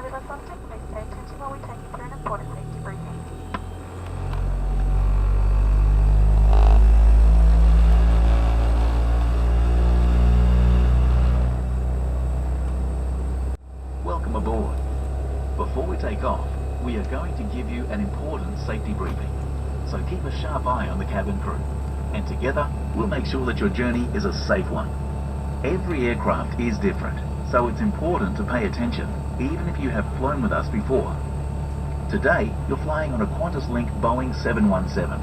Charlie Left on 6, please pay attention while we take you through an important safety briefing. Welcome aboard. Before we take off, we are going to give you an important safety briefing. So keep a sharp eye on the cabin crew. And together, we'll make sure that your journey is a safe one. Every aircraft is different, so it's important to pay attention, even if you have flown with us before. Today, you're flying on a Qantas Link B717.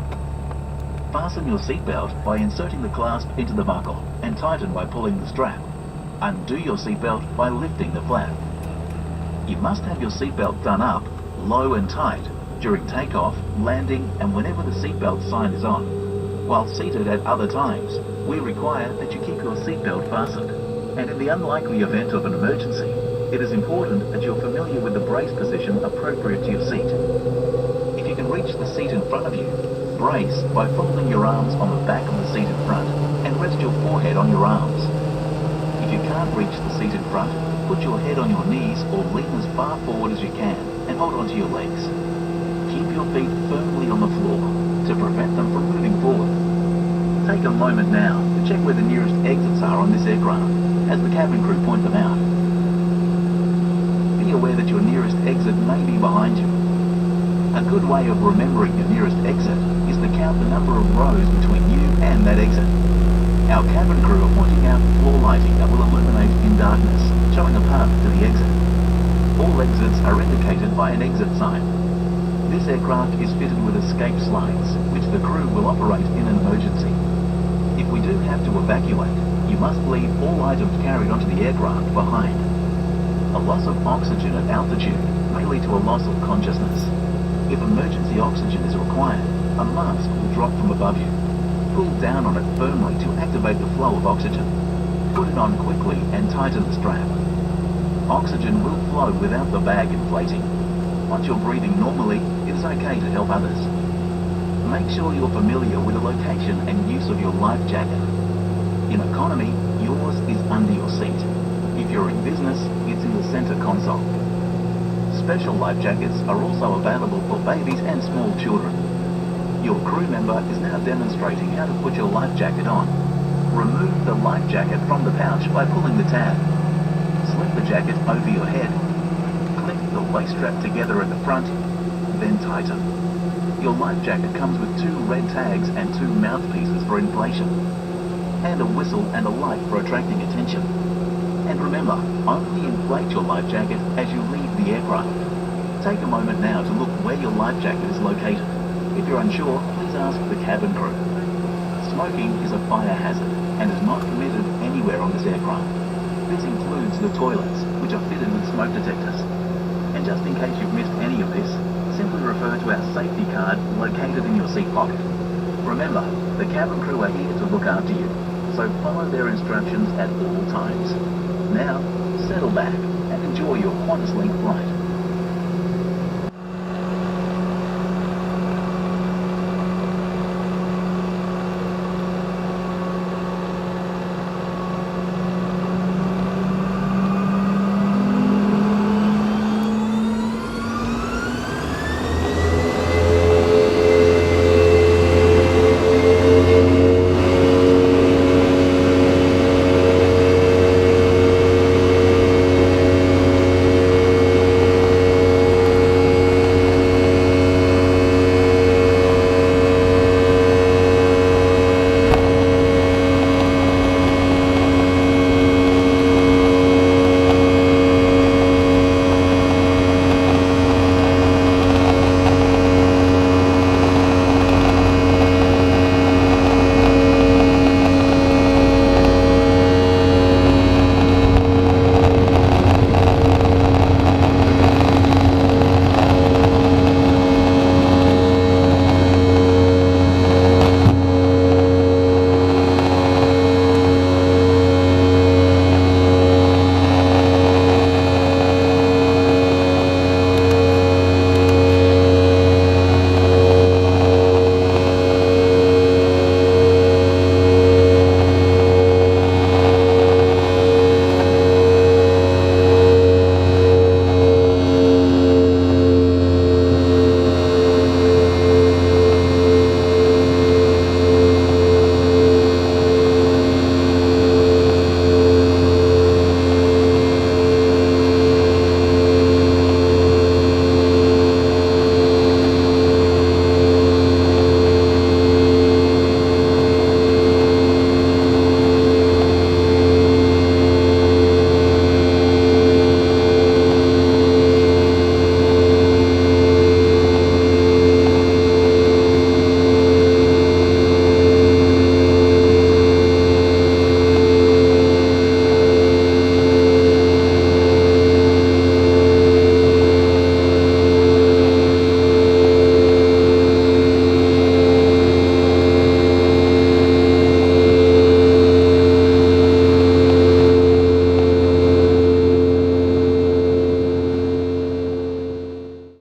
Fasten your seatbelt by inserting the clasp into the buckle and tighten by pulling the strap. Undo your seatbelt by lifting the flap. You must have your seatbelt done up, low and tight, during takeoff, landing and whenever the seatbelt sign is on. While seated at other times, we require that you keep your seatbelt fastened. And in the unlikely event of an emergency, it is important that you're familiar with the brace position appropriate to your seat. If you can reach the seat in front of you, brace by folding your arms on the back of the seat in front and rest your forehead on your arms. If you can't reach the seat in front, put your head on your knees or lean as far forward as you can and hold onto your legs. Keep your feet firmly on the floor to prevent them from moving forward. Take a moment now to check where the nearest exits are on this aircraft, as the cabin crew point them out. Be aware that your nearest exit may be behind you. A good way of remembering your nearest exit is to count the number of rows between you and that exit. Our cabin crew are pointing out floor lighting that will illuminate in darkness, showing a path to the exit. All exits are indicated by an exit sign. This aircraft is fitted with escape slides, which the crew will operate in an emergency. If we do have to evacuate, you must leave all items carried onto the aircraft behind. A loss of oxygen at altitude may lead to a loss of consciousness. If emergency oxygen is required, a mask will drop from above you. Pull down on it firmly to activate the flow of oxygen. Put it on quickly and tighten the strap. Oxygen will flow without the bag inflating. Once you're breathing normally, it is okay to help others. Make sure you're familiar with the location and use of your life jacket. In economy, yours is under your seat. If you're in business, it's in the center console. Special life jackets are also available for babies and small children. Your crew member is now demonstrating how to put your life jacket on. Remove the life jacket from the pouch by pulling the tab. Slip the jacket over your head. Clip the waist strap together at the front, then tighten. Your life jacket comes with 2 red tags and 2 mouthpieces for inflation, and a whistle and a light for attracting attention. And remember, only inflate your life jacket as you leave the aircraft. Take a moment now to look where your life jacket is located. If you're unsure, please ask the cabin crew. Smoking is a fire hazard and is not permitted anywhere on this aircraft. This includes the toilets, which are fitted with smoke detectors. And just in case you've missed any of this, simply refer to our safety card located in your seat pocket. Remember, the cabin crew are here to look after you, so follow their instructions at all times. Now, settle back and enjoy your Qantas Link flight.